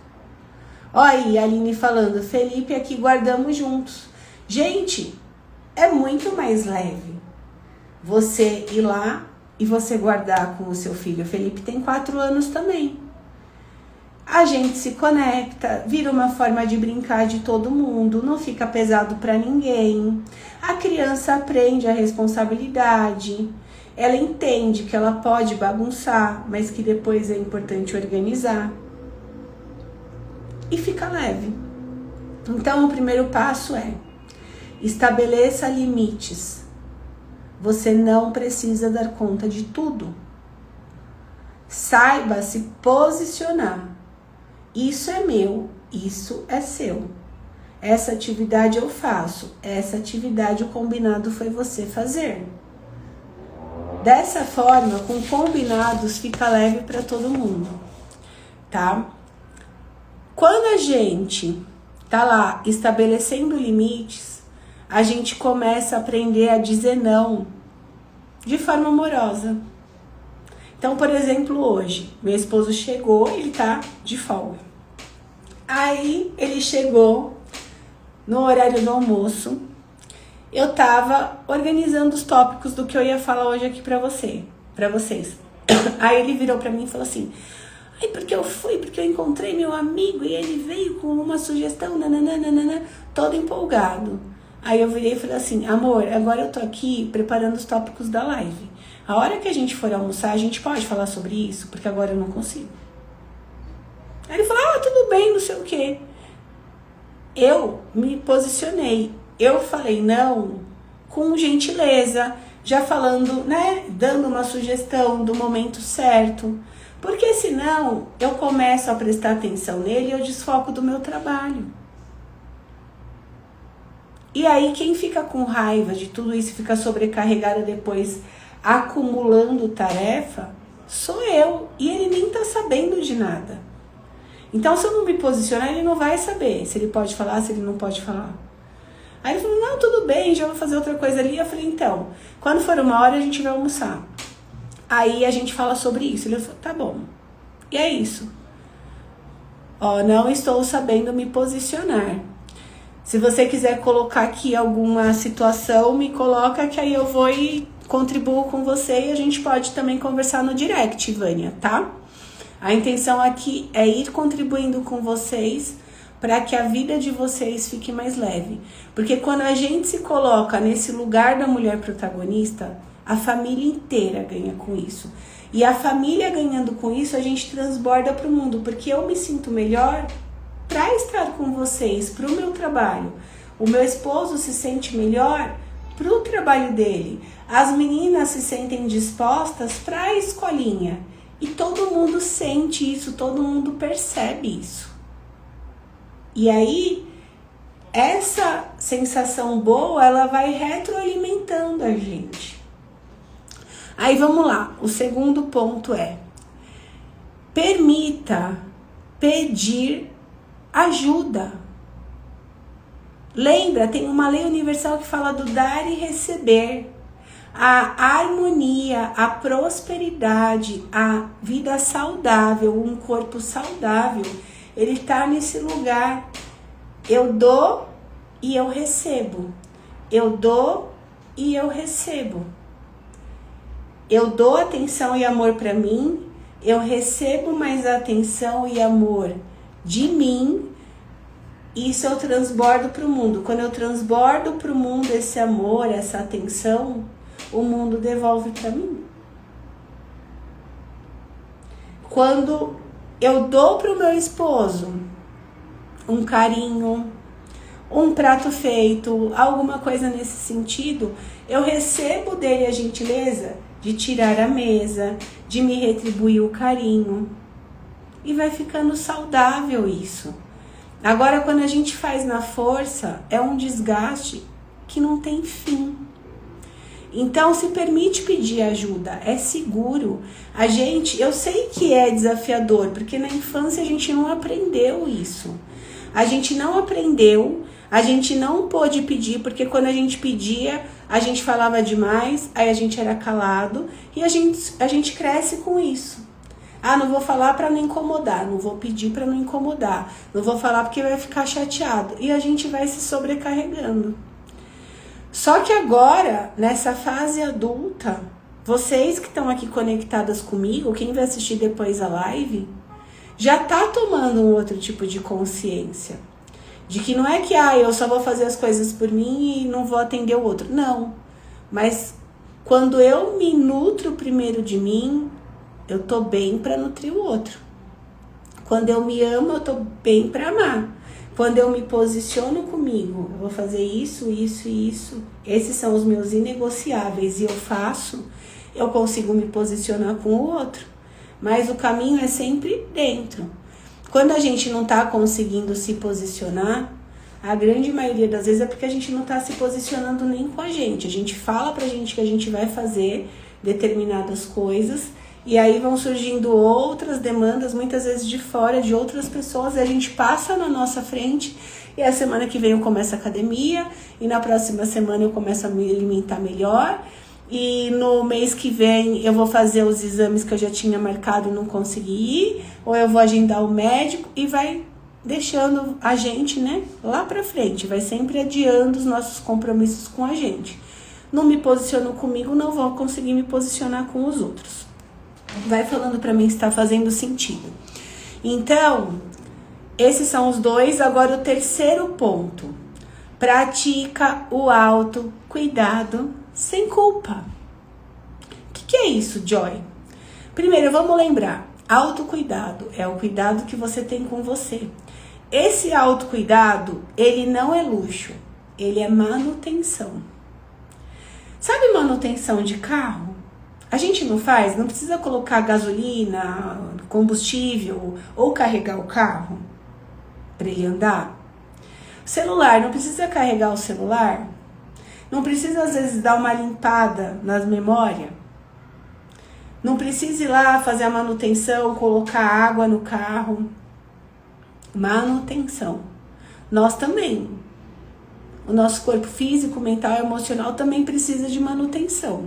Olha aí a Aline falando, Felipe, aqui guardamos juntos. Gente, é muito mais leve você ir lá e você guardar com o seu filho. O Felipe tem 4 anos também. A gente se conecta, vira uma forma de brincar de todo mundo, não fica pesado para ninguém. A criança aprende a responsabilidade, ela entende que ela pode bagunçar, mas que depois é importante organizar. E fica leve. Então, o primeiro passo é: estabeleça limites. Você não precisa dar conta de tudo. Saiba se posicionar. Isso é meu, isso é seu. Essa atividade eu faço, essa atividade o combinado foi você fazer. Dessa forma, com combinados, fica leve para todo mundo, tá? Quando a gente tá lá estabelecendo limites, a gente começa a aprender a dizer não de forma amorosa. Então, por exemplo, hoje, meu esposo chegou, ele tá de folga. Aí, ele chegou no horário do almoço, eu tava organizando os tópicos do que eu ia falar hoje aqui pra vocês. Aí ele virou pra mim e falou assim, porque eu encontrei meu amigo e ele veio com uma sugestão, nananana, todo empolgado. Aí eu virei e falei assim, amor, agora eu tô aqui preparando os tópicos da live. A hora que a gente for almoçar, a gente pode falar sobre isso, porque agora eu não consigo. Aí ele falou, tudo bem, não sei o quê. Eu me posicionei, eu falei não com gentileza, já falando, né, dando uma sugestão do momento certo, porque senão eu começo a prestar atenção nele e eu desfoco do meu trabalho. E aí quem fica com raiva de tudo isso, fica sobrecarregada depois, acumulando tarefa, sou eu, e ele nem tá sabendo de nada. Então, se eu não me posicionar, ele não vai saber se ele pode falar, se ele não pode falar. Aí ele falou, não, tudo bem, já vou fazer outra coisa ali. Eu falei, então, quando for 1 hora a gente vai almoçar. Aí a gente fala sobre isso. Ele falou, tá bom. E é isso. Ó, não estou sabendo me posicionar. Se você quiser colocar aqui alguma situação, me coloca que aí eu vou e contribuo com você e a gente pode também conversar no direct, Vânia, tá? A intenção aqui é ir contribuindo com vocês para que a vida de vocês fique mais leve. Porque quando a gente se coloca nesse lugar da mulher protagonista, a família inteira ganha com isso. E a família ganhando com isso, a gente transborda para o mundo, porque eu me sinto melhor para estar com vocês, para o meu trabalho. O meu esposo se sente melhor para o trabalho dele. As meninas se sentem dispostas para a escolinha. E todo mundo sente isso, todo mundo percebe isso. E aí, essa sensação boa, ela vai retroalimentando a gente. Aí vamos lá, o segundo ponto é: permita pedir ajuda. Lembra, tem uma lei universal que fala do dar e receber. A harmonia, a prosperidade, a vida saudável, um corpo saudável, ele tá nesse lugar. Eu dou e eu recebo. Eu dou e eu recebo. Eu dou atenção e amor para mim, eu recebo mais atenção e amor de mim, isso eu transbordo para o mundo. Quando eu transbordo para o mundo esse amor, essa atenção, o mundo devolve para mim. Quando eu dou para o meu esposo um carinho, um prato feito, alguma coisa nesse sentido, eu recebo dele a gentileza de tirar a mesa, de me retribuir o carinho. E vai ficando saudável isso. Agora, quando a gente faz na força, é um desgaste que não tem fim. Então, se permite pedir ajuda, é seguro. Eu sei que é desafiador, porque na infância a gente não aprendeu isso. A gente não aprendeu, a gente não pôde pedir, porque quando a gente pedia, a gente falava demais, aí a gente era calado, e a gente cresce com isso. Ah, não vou falar para não incomodar, não vou pedir para não incomodar, não vou falar porque vai ficar chateado. E a gente vai se sobrecarregando. Só que agora, nessa fase adulta, vocês que estão aqui conectadas comigo, quem vai assistir depois a live, já tá tomando um outro tipo de consciência. De que não é que eu só vou fazer as coisas por mim e não vou atender o outro. Não. Mas quando eu me nutro primeiro de mim, eu tô bem para nutrir o outro. Quando eu me amo, eu tô bem para amar. Quando eu me posiciono comigo, eu vou fazer isso, isso e isso. Esses são os meus inegociáveis e eu faço, eu consigo me posicionar com o outro. Mas o caminho é sempre dentro. Quando a gente não tá conseguindo se posicionar, a grande maioria das vezes é porque a gente não tá se posicionando nem com a gente. A gente fala pra gente que a gente vai fazer determinadas coisas e aí vão surgindo outras demandas, muitas vezes de fora, de outras pessoas, e a gente passa na nossa frente e a semana que vem eu começo a academia e na próxima semana eu começo a me alimentar melhor e no mês que vem eu vou fazer os exames que eu já tinha marcado e não consegui ir, ou eu vou agendar o médico e vai deixando a gente, né, lá pra frente, vai sempre adiando os nossos compromissos com a gente. Não me posiciono comigo, não vou conseguir me posicionar com os outros. Vai falando pra mim se tá fazendo sentido. Então, esses são os dois. Agora o terceiro ponto. Pratica o autocuidado sem culpa. O que é isso, Joy? Primeiro, vamos lembrar. Autocuidado é o cuidado que você tem com você. Esse autocuidado, ele não é luxo. Ele é manutenção. Sabe manutenção de carro? A gente não faz, não precisa colocar gasolina, combustível ou carregar o carro para ele andar. Celular, não precisa carregar o celular. Não precisa às vezes dar uma limpada nas memórias. Não precisa ir lá fazer a manutenção, colocar água no carro. Manutenção. Nós também. o nosso corpo físico, mental e emocional também precisa de manutenção.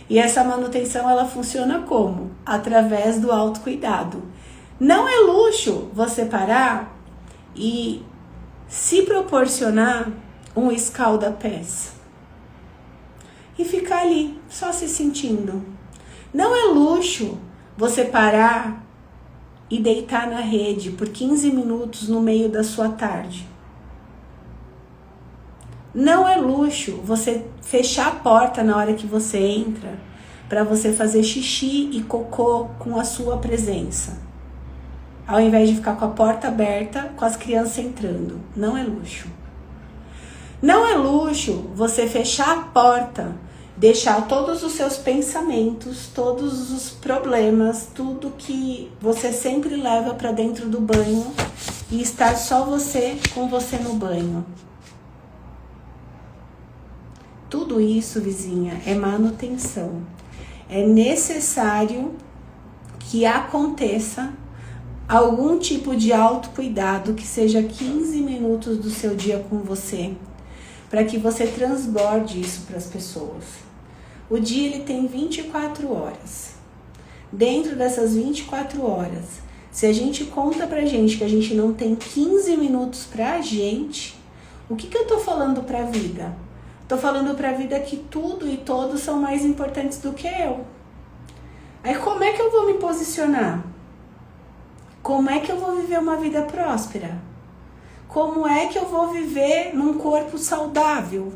E essa manutenção, ela funciona como? Através do autocuidado. Não é luxo você parar e se proporcionar um escalda-pés e ficar ali, só se sentindo. Não é luxo você parar e deitar na rede por 15 minutos no meio da sua tarde. Não é luxo você fechar a porta na hora que você entra para você fazer xixi e cocô com a sua presença, ao invés de ficar com a porta aberta com as crianças entrando. Não é luxo. Não é luxo você fechar a porta, deixar todos os seus pensamentos, todos os problemas, tudo que você sempre leva para dentro do banho e estar só você com você no banho. Tudo isso, vizinha, é manutenção. É necessário que aconteça algum tipo de autocuidado, que seja 15 minutos do seu dia com você, para que você transborde isso para as pessoas. O dia ele tem 24 horas. Dentro dessas 24 horas, se a gente conta pra gente que a gente não tem 15 minutos pra gente, o que eu tô falando pra vida? Tô falando pra vida que tudo e todos são mais importantes do que eu. Aí como é que eu vou me posicionar? Como é que eu vou viver uma vida próspera? Como é que eu vou viver num corpo saudável?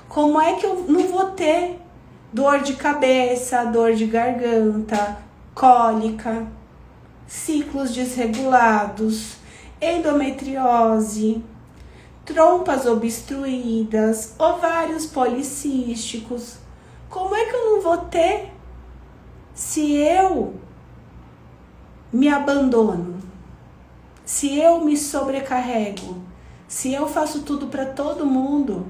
Como é que eu não vou ter dor de cabeça, dor de garganta, cólica, ciclos desregulados, endometriose, trompas obstruídas, ovários policísticos? Como é que eu não vou ter se eu me abandono, se eu me sobrecarrego, se eu faço tudo para todo mundo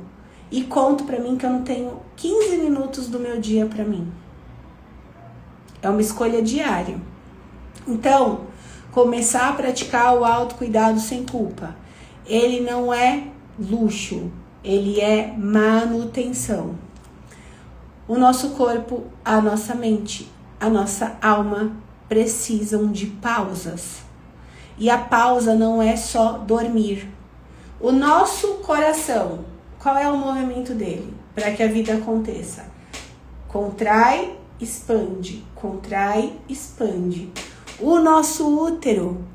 e conto para mim que eu não tenho 15 minutos do meu dia para mim? É uma escolha diária. Então, começar a praticar o autocuidado sem culpa. Ele não é luxo, ele é manutenção. O nosso corpo, a nossa mente, a nossa alma precisam de pausas. E a pausa não é só dormir. O nosso coração, qual é o movimento dele para que a vida aconteça? Contrai, expande, contrai, expande. O nosso útero,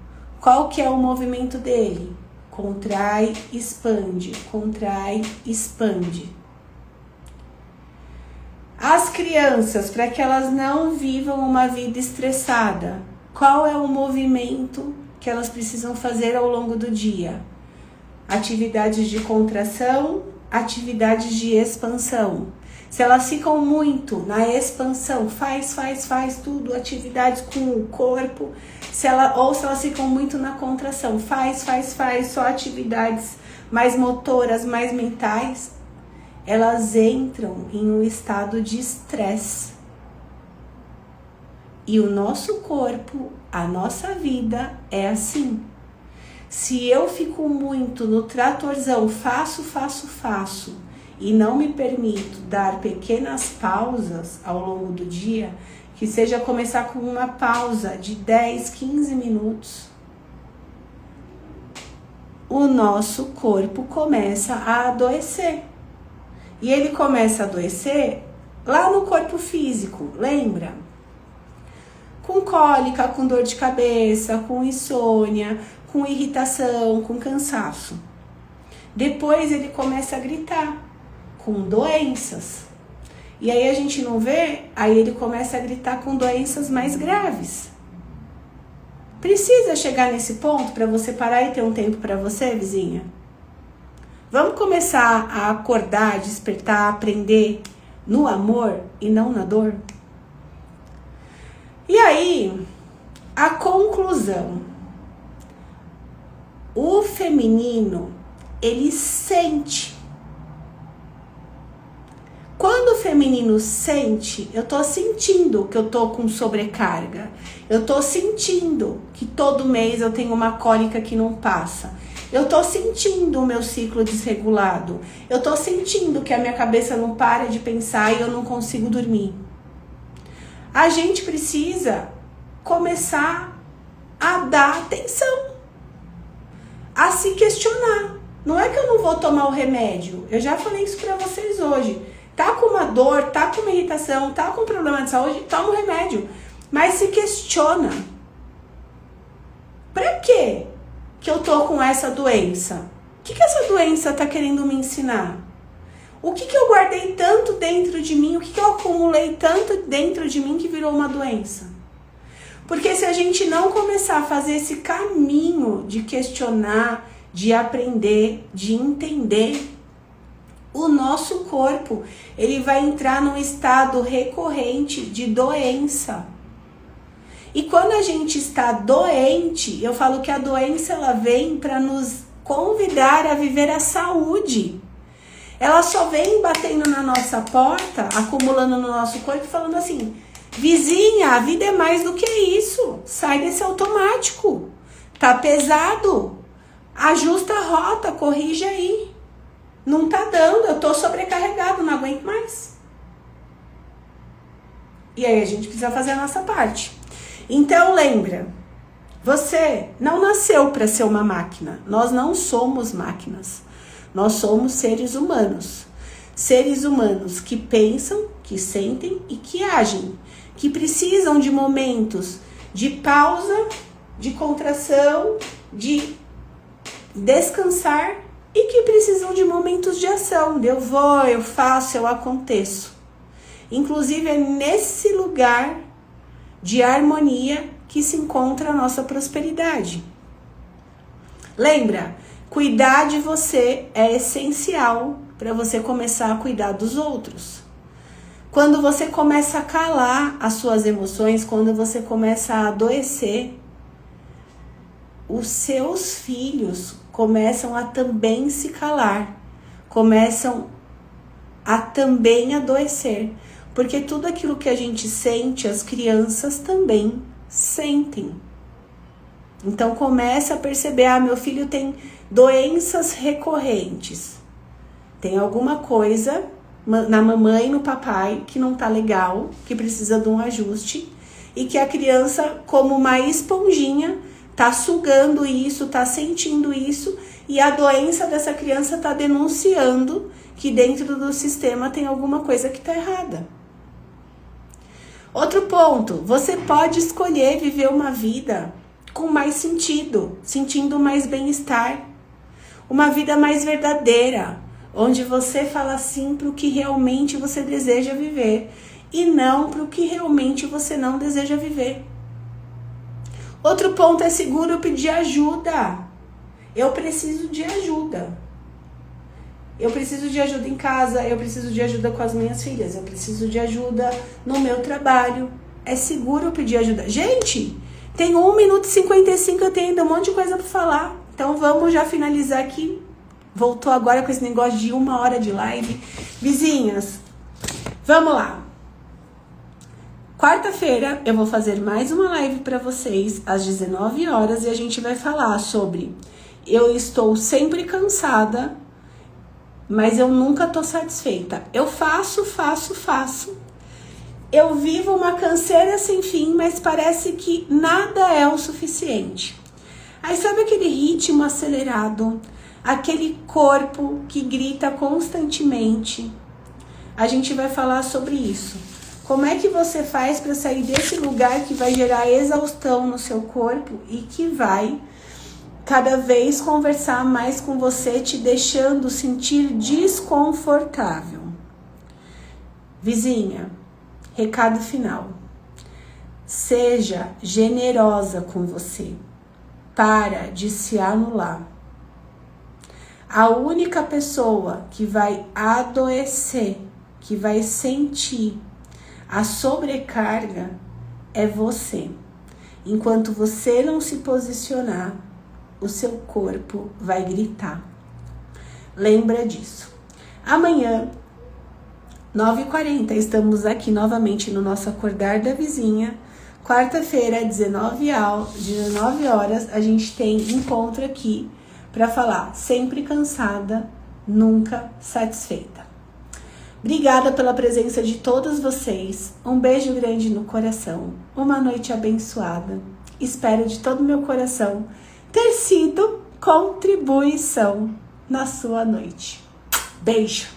qual que é o movimento dele? Contrai, expande, contrai, expande. As crianças, para que elas não vivam uma vida estressada, qual é o movimento que elas precisam fazer ao longo do dia? Atividades de contração, atividades de expansão. Se elas ficam muito na expansão, faz tudo, atividades com o corpo, ou se elas ficam muito na contração, faz, só atividades mais motoras, mais mentais, elas entram em um estado de estresse. E o nosso corpo, a nossa vida é assim. Se eu fico muito no tratorzão, faço, e não me permito dar pequenas pausas ao longo do dia, que seja começar com uma pausa de 10, 15 minutos, o nosso corpo começa a adoecer. E ele começa a adoecer lá no corpo físico, lembra? Com cólica, com dor de cabeça, com insônia, com irritação, com cansaço. Depois ele começa a gritar, com doenças. E aí a gente não vê, aí ele começa a gritar com doenças mais graves. Precisa chegar nesse ponto para você parar e ter um tempo para você, vizinha? Vamos começar a acordar, despertar, aprender no amor e não na dor? E aí, a conclusão. O feminino, ele sente. Quando o feminino sente, eu tô sentindo que eu tô com sobrecarga. Eu tô sentindo que todo mês eu tenho uma cólica que não passa. Eu tô sentindo o meu ciclo desregulado. Eu tô sentindo que a minha cabeça não para de pensar e eu não consigo dormir. A gente precisa começar a dar atenção, a se questionar. Não é que eu não vou tomar o remédio. Eu já falei isso pra vocês hoje. Tá com uma dor, tá com uma irritação, tá com um problema de saúde, toma o remédio. Mas se questiona. Pra quê que eu tô com essa doença? O que essa doença tá querendo me ensinar? O que eu guardei tanto dentro de mim? O que eu acumulei tanto dentro de mim que virou uma doença? Porque se a gente não começar a fazer esse caminho de questionar, de aprender, de entender, o nosso corpo, ele vai entrar num estado recorrente de doença. E quando a gente está doente, eu falo que a doença ela vem para nos convidar a viver a saúde. Ela só vem batendo na nossa porta, acumulando no nosso corpo, falando assim: vizinha, a vida é mais do que isso. Sai desse automático. Tá pesado. Ajusta a rota, corrige aí. Não tá dando, eu tô sobrecarregado, não aguento mais. E aí a gente precisa fazer a nossa parte. Então lembra, você não nasceu para ser uma máquina. Nós não somos máquinas. Nós somos seres humanos. Seres humanos que pensam, que sentem e que agem. Que precisam de momentos de pausa, de contração, de descansar e que precisam de momentos de ação. Eu vou, eu faço, eu aconteço. Inclusive é nesse lugar de harmonia que se encontra a nossa prosperidade. Lembra? Cuidar de você é essencial para você começar a cuidar dos outros. Quando você começa a calar as suas emoções, quando você começa a adoecer, os seus filhos começam a também se calar, começam a também adoecer. Porque tudo aquilo que a gente sente, as crianças também sentem. Então começa a perceber, meu filho tem doenças recorrentes. Tem alguma coisa na mamãe e no papai que não tá legal, que precisa de um ajuste. E que a criança, como uma esponjinha, tá sugando isso, tá sentindo isso. E a doença dessa criança tá denunciando que dentro do sistema tem alguma coisa que tá errada. Outro ponto, você pode escolher viver uma vida com mais sentido, sentindo mais bem-estar. Uma vida mais verdadeira, onde você fala sim para o que realmente você deseja viver e não para o que realmente você não deseja viver. Outro ponto é seguro pedir ajuda. Eu preciso de ajuda. Eu preciso de ajuda em casa, eu preciso de ajuda com as minhas filhas, eu preciso de ajuda no meu trabalho. É seguro pedir ajuda. Gente, tem 1 minuto e 55, eu tenho ainda um monte de coisa para falar. Então vamos já finalizar aqui. Voltou agora com esse negócio de 1 hora de live. Vizinhas, vamos lá. Quarta-feira eu vou fazer mais uma live para vocês às 19 horas e a gente vai falar sobre eu estou sempre cansada, mas eu nunca tô satisfeita. Eu faço. Eu vivo uma canseira sem fim, mas parece que nada é o suficiente. Aí sabe aquele ritmo acelerado, aquele corpo que grita constantemente? A gente vai falar sobre isso. Como é que você faz para sair desse lugar que vai gerar exaustão no seu corpo e que vai cada vez conversar mais com você, te deixando sentir desconfortável? Vizinha, recado final. Seja generosa com você. Para de se anular. A única pessoa que vai adoecer, que vai sentir a sobrecarga é você. Enquanto você não se posicionar, o seu corpo vai gritar. Lembra disso. Amanhã, 9h40, estamos aqui novamente no nosso Acordar da Vizinha. Quarta-feira, 19 horas, a gente tem encontro aqui para falar sempre cansada, nunca satisfeita. Obrigada pela presença de todos vocês. Um beijo grande no coração. Uma noite abençoada. Espero de todo o meu coração ter sido contribuição na sua noite. Beijo!